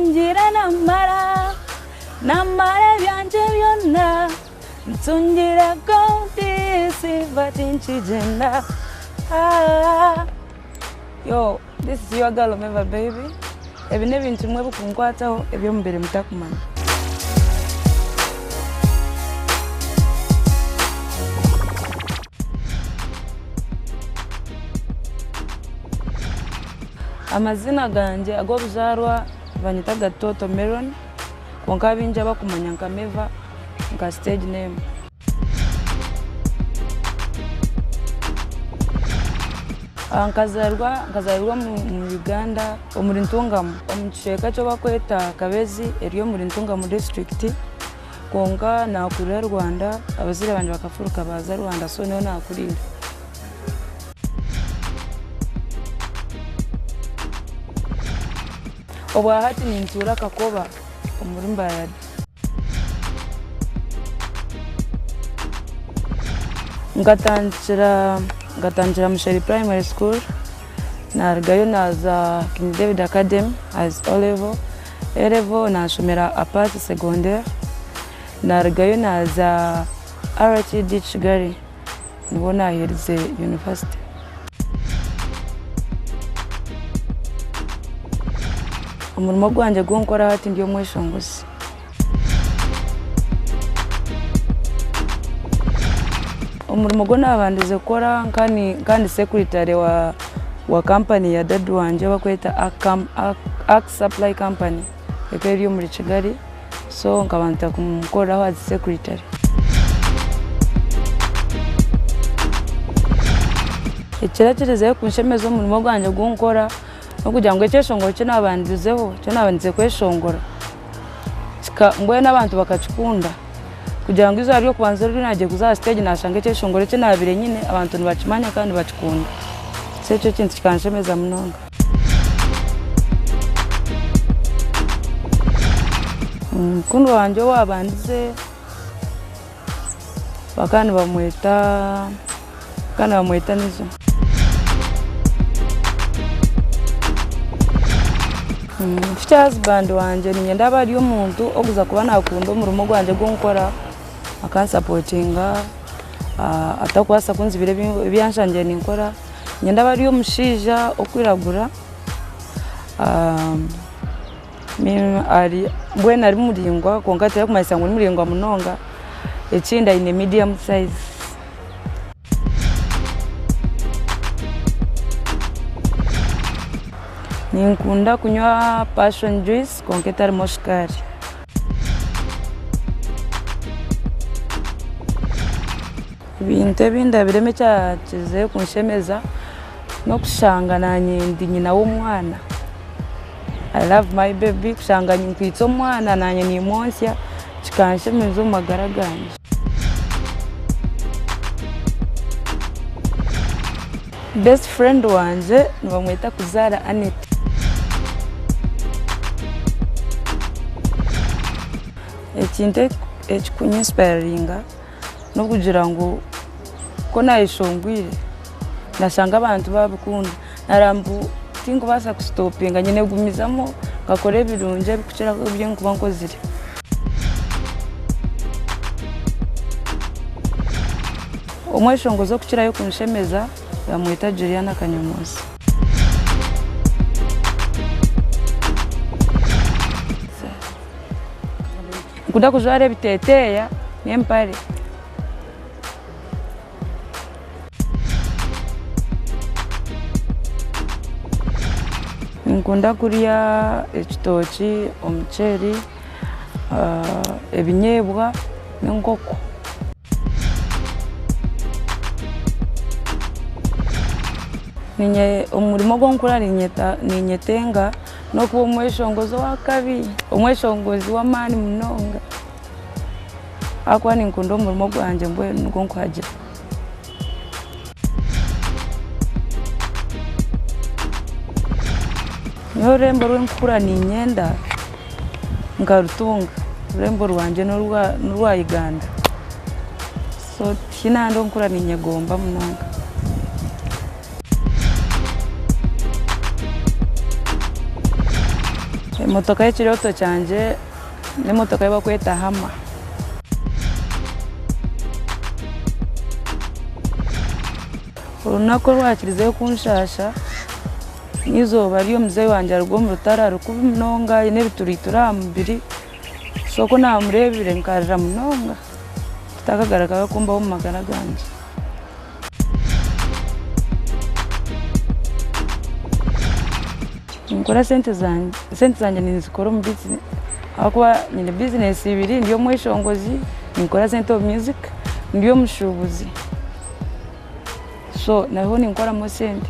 ngira namara byanje byonna nsungira kontisi batinchigenda. Yo, this is your girl Omeva baby. Ebi nebintu mwe bukunkwataho ebyo mbere mutakumana. Amazina ganje agobuzarwa banyitaga Toto Melon. Konka binja bakumanya nka Meva nka stage name. Nkazarwa mu Uganda omuri Ntungamo omucheka cyo bakweta Kabezi eriyo muri Ntungamo district. Konka nakurira Rwanda abazire banje bakafuruka baza Rwanda so niho nakurira. Obwa hati ni ntura Kakoba omuri Mbayadi. Ngatangira Musheri Primary School nargayo naza King David Academy as O level. A level nashomera Apart Secondaire nargayo naza RTD Kigali nibona aherize university. Umurimo gwanje gunkora hati ndiyo mweshongozi. Umurimo gwo nabandize kora kandi secretary wa company ya dadu wanje bakweta Ak Supply Company ekeriyo muri Kigali, so nkabanta kumukora as secretary. Ekirakirezeyo kunshemeza umurimo gwanje gunkora no kugira ngo cyeshongoro cyo nabandizeho cyo nabandize kweshongora mbwe n'abantu bakacikunda kugira ngo izo ariyo kubanza ruri nagiye kuza stage nashange cyeshongoro cyo nabire nyine abantu ntibakimanya kandi bacikunda cyo kintu kikanshemeza munonga. Kundi wanje wabandize bakani bamweta nizo. Mfite husband wanje ninye ndaba ari umuntu okuza kuba nakunda umurimo gwanje gunkora akansapotinga atakwasa kunzibire byanshangiye ninkora ninye ndaba ari umushija okwiragura ari mbwe nari muringwa konka tya kumayisa ngo muringwa munonga ekinda ine medium size. Ninkunda kunywa passion juice konketa harimo shikari. Ibintu ebindi bireme cyakize kunshemeza no kushanga nanye ndi nyina w'umwana. I love my baby, kushanga nkwitso mwana nanye ni monsya kikanshemeza umagara ganje. Best friend wanje nibamwita Kuzara Anet. Ekinte ekikunyinspiringa no kugira ngo ko nayishongwire nashanga abantu babikunda narambu tingo basa kustopinga nyine gumizamo ngakore ibirunje bikucira ibyo nkuba nkozire. Umweshongozo kucira yo kunshemeza bamwita Juliana Kanyomozi. Nkunda kujwara biteteya n'empare. Nkunda kuriya ekitoki, omuceri, ebinyebwa n'enkoko. Ninye umurimo gwo nkora ninyetenga no kuba umweshongozo wakabi umweshongozi w'amani munonga akwa ninkunda umurimo gwanje mbwe nuko nkwagira. Niho rembo rw'nkura ninyenda ngarutunga rembo rwanje n'urwa Uganda, so kinando nkura ninyegomba munonga. Emotoka y'ekiroto kyanje n'emotoka y'abakweta Hama. Urunaku rwakirizeyo kunshasha n'izuba ry'omuzeyi wanje arigwo mu rutara rukubi munonga n'ebituritura aha mubiri soko namurebire nkarira munonga kitakagaragara kumbaho mu magara ganje. Nkora sente zanje nizikora mu business akuba nyine business ibiri ndiyo mweshongozi nkora Center of Music ndiyo mushubuzi so naho nkora mo sente.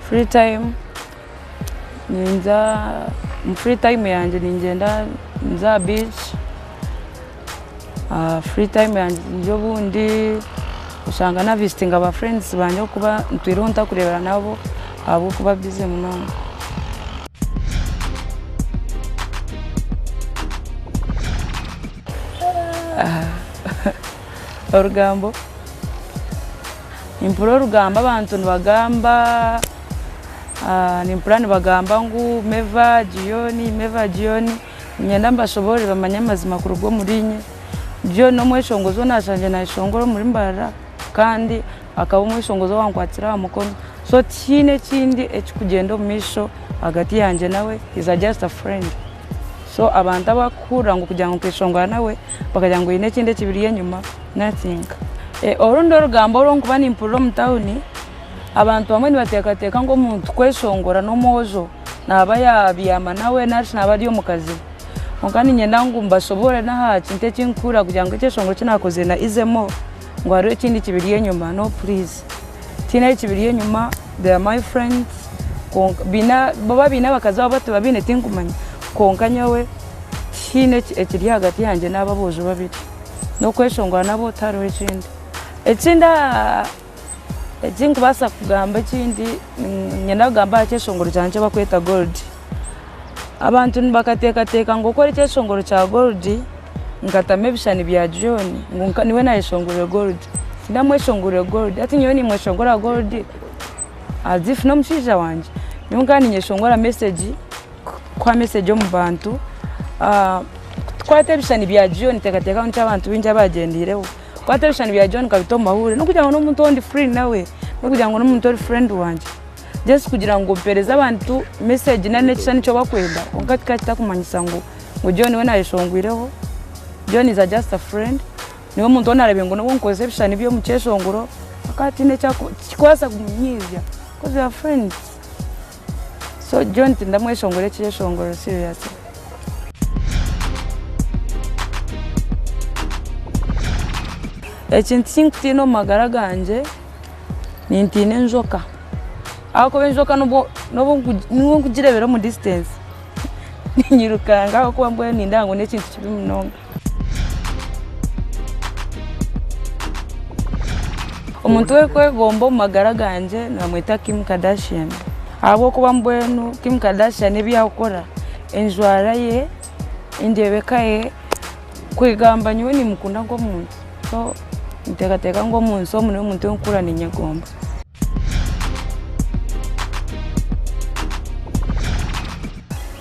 Free time free time yanje ningenda nza beach. Free time yanje ndiyo bundi usanga na visiting aba friends banje kuba ntwironta kurebera nabo abo kuba busy munonga. Orugambo impuro rugamba abantu nibagamba nimpurani bagamba ngu meva jioni nyenda mbashobore bamanya amazima ku rugo murinye byo no mweshongozo nashanje nashongoro muri mbara kandi akaba umweshongozo wankwatira mukono so kine kindi ekikugenda omumisho hagati yanje nawe is just a friend so abantu abakura ngo kugira ngo kweshongora nawe bakagira ngo ine kindi kibiriye nyuma nothing. Orundo rugambo ronkuba nimpuro mu town abantu bamwe nibatekateka ngo umuntu kweshongora no mojo naba yabiyama nawe nashi nabari yo mukazi mukani nyenda ngo mbashobore nahaci nte kinkura kugira ngo cyeshongoro kinakoze na izemo ngo ari ikindi kibiriye nyuma no please tina kibiriye nyuma they are my friends bina baba bina bakaza batu babine tinkumanya konka nyawe kine ekiri hagati yanje n'ababoje babiri no kweshongora nabo taro ekindi ekinda ekinkubasa kugamba ekindi nyenda kugamba cyeshongoro cyanje bakweta Gold. Abantu nibakatekateka ngo kora cyeshongoro cya Gold nkatame ebishani bya John ngo niwe nayeshongore Gold ndamweshongore Gold ati nyo ni mweshongora Gold as if no mshija wanje nyungani nyeshongora message kwa message yo mu bantu kwate ebishani bya John tekateka nca abantu binja bagendireho kwate ebishani bya John kabito mahure no kugira ngo n'umuntu ondi free nawe no kugira ngo n'umuntu ori friend wanje just kugira ngo pereza abantu message na nekishani cyo bakwenda ongati takumanyisa ngo John we nayeshongwireho John is just a friend niwe muntu onarabe ngo no nkoze ebishani byo mu cyeshongoro akati ne cykwasa kumnyizya cause they are friends so John ndamweshongore cyeshongoro serious. Ekintu kinkutino magara ganje nintine njoka ako benjoka no kugirebera mu distance ninyirukanga ako kwambwe nindango nekintu kibi munonga. Omuntu we kwegomba magara ganje namwita Kim Kardashian abo kuba mbwenu Kim Kardashian ebyakora enjwara ye indebeka ye kwegamba nyiwe ni mukunda ngo muntu so ntekateka ngo muntu so muntu nkura ni nyegomba.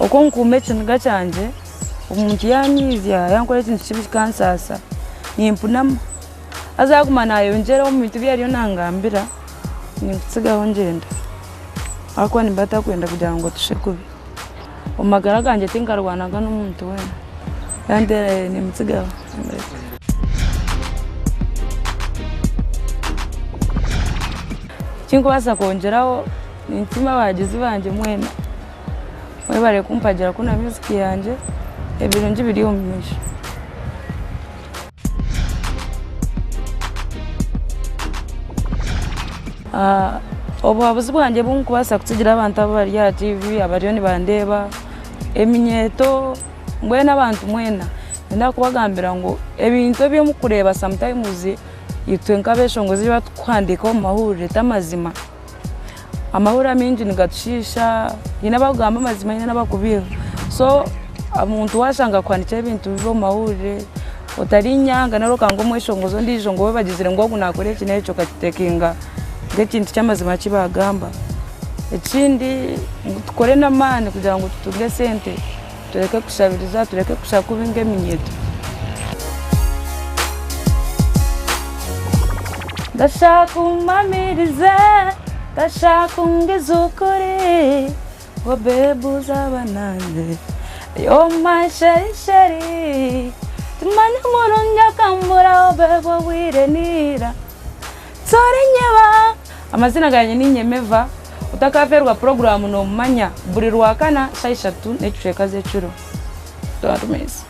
Uko nkume kinga cyanje umuntu yanyizya yankora ikintu kibi kansasa nimpunama azagumana yongera mu bintu byari yo nangambira nikutsigaho ngenda akwa nimbata kwenda kugira ngo tushekubi umagara ganje tingarwanaga n'umuntu we yandere nimutsigaho kinkubasa kongeraho nintima bagize banje mwena we bare kumpagira kuna music yanje ebirungi biri mu misho. Obuhabuzi bwanje bunkubasa kutsigira abantu abari ya TV abariyo ni bandeba eminyeto mbwena abantu mwena nda kubagambira ngo ebintu byo mukureba sometimes yitwe nkabeshongozi batwandika mu mahurire tamazima amahura minji nigatushisha yinabagamba amazima yinabakubiho so umuntu washanga kwandika ibintu bivo mahurire utari nyanga naroka ngo mweshongozo ndijo ngo bagizire ngo nakore kinecyo katitekinga nk'ikintu cy'amazima kibagamba. Ikindi tukore n'amani kugira ngo tutuge sente, tureke kushabiriza, tureke kushaka ubinge minyeto. Ndashaka umamirize, ndashaka ungeze ukuri, ngo bebe uzaba nanjye, yo my sheri, tumanye umuntu nyakambura, bebe wirenira, nsore nyeba. Amazina ganye ni Nyemeva, utakaferwa programu no manya, buri rwakana saa 3 n'ekice kaze curo. Tuwatumeze.